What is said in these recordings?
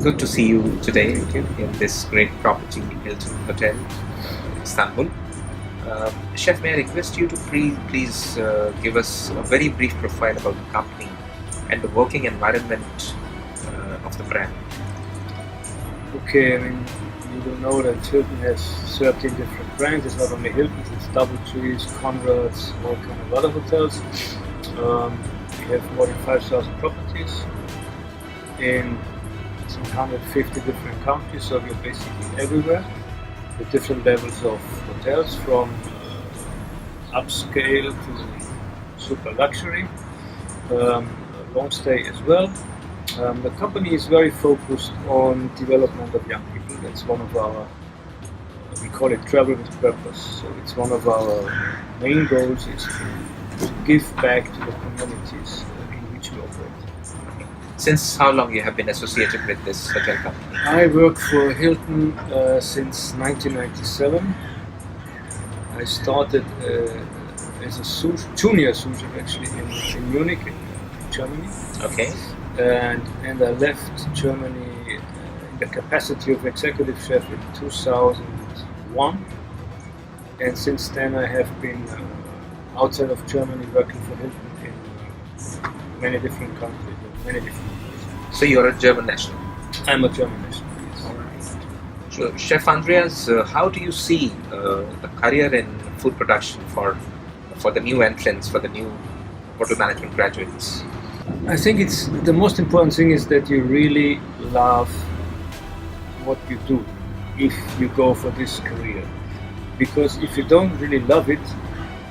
good to see you today in this great property, Hilton Hotel, Istanbul. Chef, may I request you to please give us a very brief profile about the company and the working environment of the brand. Okay, I mean, you will know that Hilton has 13 different brands. It's not only Hilton's, it's Doubletrees, Conrad's, all kind of other hotels. We have more than 5,000 properties in some 150 different countries, so we're basically everywhere with different levels of hotels, from upscale to super luxury, long stay as well. The company is very focused on development of young people. That's one of our, we call it travel with purpose. So it's one of our main goals is to give back to the communities in which we operate. Since how long you have been associated with this hotel company? I work for Hilton since 1997. I started as a junior sous chef actually in Munich, in Germany. Okay. And I left Germany in the capacity of executive chef in 2001. And since then I have been outside of Germany working for Hilton in many different countries, many different places. So you're a German national? I'm a German national, yes. All right. So Chef Andreas, how do you see the career in food production for the new entrants, for the new hotel management graduates? I think it's the most important thing is that you really love what you do if you go for this career. Because if you don't really love it,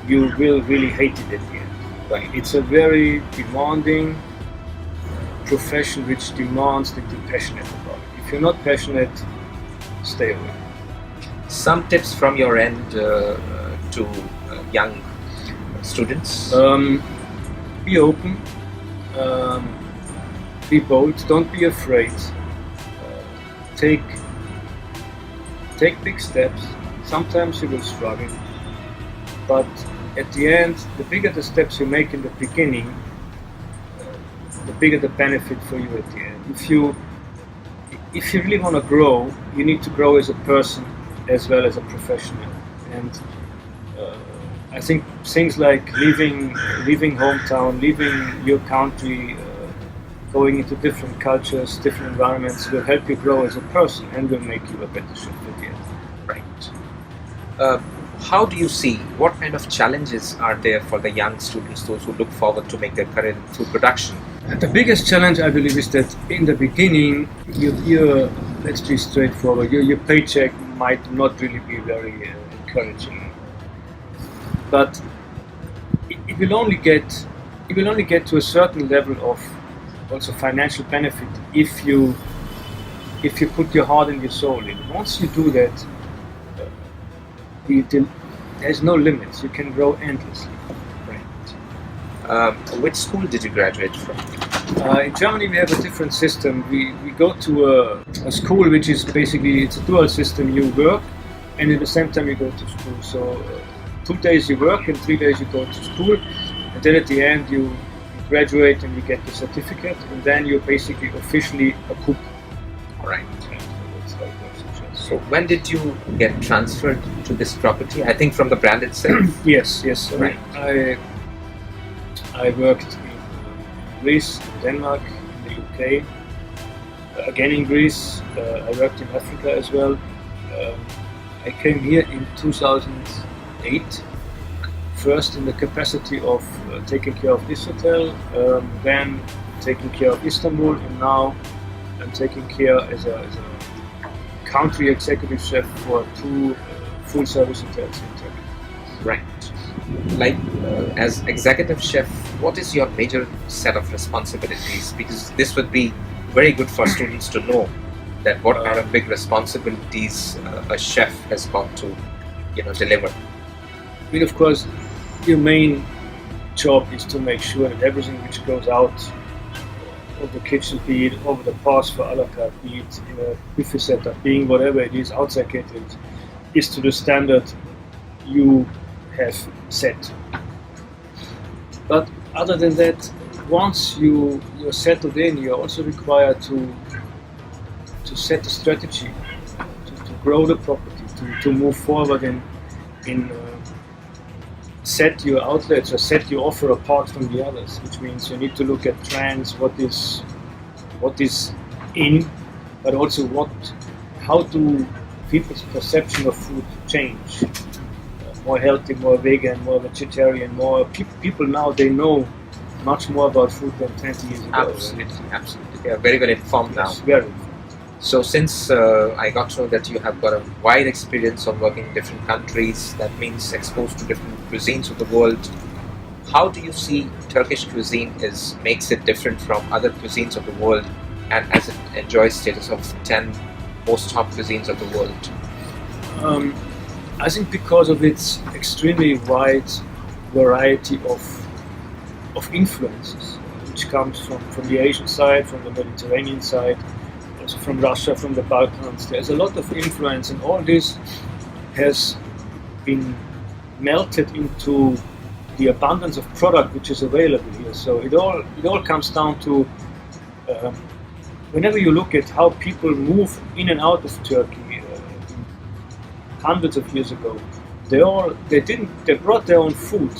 you will really hate it at the end. Right. It's a very demanding profession which demands that you're passionate about it. If you're not passionate, stay away. Some tips from your end to young students? Be open. Be bold, don't be afraid. Take big steps. Sometimes you will struggle, but at the end, the bigger the steps you make in the beginning, the bigger the benefit for you at the end. If you really want to grow, you need to grow as a person as well as a professional. And I think things like leaving hometown, leaving your country, going into different cultures, different environments will help you grow as a person and will make you a better chef at the end. Right. How do you see, what kind of challenges are there for the young students, those who look forward to make their career in food production? The biggest challenge, I believe, is that in the beginning, let's be straightforward, your paycheck might not really be very encouraging. But it will only get to a certain level of also financial benefit if you put your heart and your soul in. Once you do that, there's no limits. You can grow endlessly. Right. Which school did you graduate from? In Germany, we have a different system. We go to a school which is basically, it's a dual system. You work, and at the same time you go to school. So 2 days you work and 3 days you go to school, and then at the end you graduate and you get the certificate, and then you're basically officially a cook. All right. So when did you get transferred to this property? I think from the brand itself. Yes. Right. I worked in Greece, Denmark, in the UK, again in Greece. I worked in Africa as well. I came here in 2008, first in the capacity of taking care of this hotel, then taking care of Istanbul, and now I'm taking care as a country executive chef for 2 full-service hotels in Turkey. Right. Like as executive chef, what is your major set of responsibilities? Because this would be very good for students to know that what are the big responsibilities a chef has got to, deliver. I mean, of course, your main job is to make sure that everything which goes out of the kitchen, be it over the pass for a la carte, be it in a buffet setup, being whatever it is, outside catering, is to the standard you have set. But other than that, once you're settled in, you're also required to to set a strategy, to grow the property, to move forward in set your outlets or set your offer apart from the others, which means you need to look at trends, what is in, but also how do people's perception of food change. More healthy, more vegan, more vegetarian, more people now, they know much more about food than 20 years ago. Absolutely. They are very well informed now. Yes, very. So since I got to know that you have got a wide experience of working in different countries, that means exposed to different cuisines of the world, how do you see Turkish cuisine makes it different from other cuisines of the world, and as it enjoys status of 10 most top cuisines of the world? I think because of its extremely wide variety of influences, which comes from the Asian side, from the Mediterranean side, also from Russia, from the Balkans. There's a lot of influence, and all this has been melted into the abundance of product which is available here. So it all comes down to whenever you look at how people move in and out of Turkey hundreds of years ago, they brought their own food.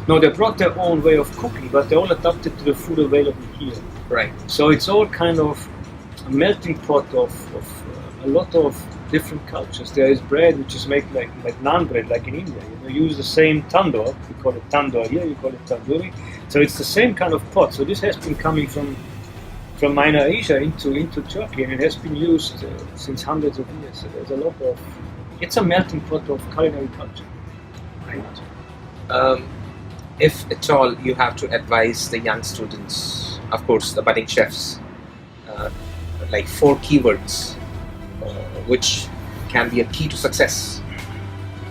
No, they brought their own way of cooking, but they all adapted to the food available here. Right. So it's all kind of a melting pot of a lot of different cultures. There is bread which is made like naan bread, like in India. You use the same tandoor. We call it tandoor here. You call it tandoori. So it's the same kind of pot. So this has been coming from Minor Asia into Turkey, and it has been used since hundreds of years. So there's a lot of. It's a melting pot of culinary culture. Right. If at all you have to advise the young students, of course the budding chefs, like 4 keywords which can be a key to success,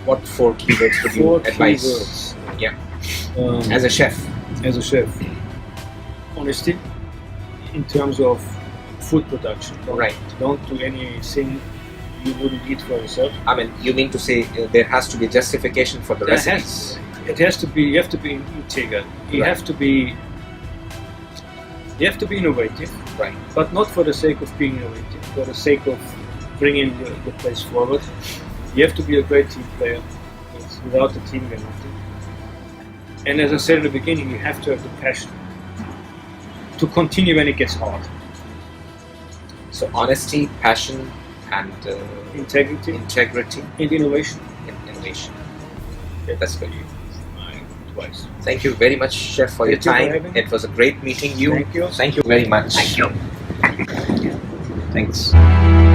what 4 keywords would you advise? Yeah. As a chef. Honesty in terms of food production. Don't do anything you wouldn't eat for yourself. I mean, you mean to say there has to be justification for the recipes? You have to be integral. You have to be innovative, right? But not for the sake of being innovative, for the sake of bringing the place forward. You have to be a great team player. Without the team, you're nothing. And as I said in the beginning, you have to have the passion to continue when it gets hard. So honesty, passion, and integrity, and innovation. Yeah, that's good. Twice. Thank you very much, Chef, for your time. It was a great meeting you. Thank you. Thank you very much. Thank you. Thanks.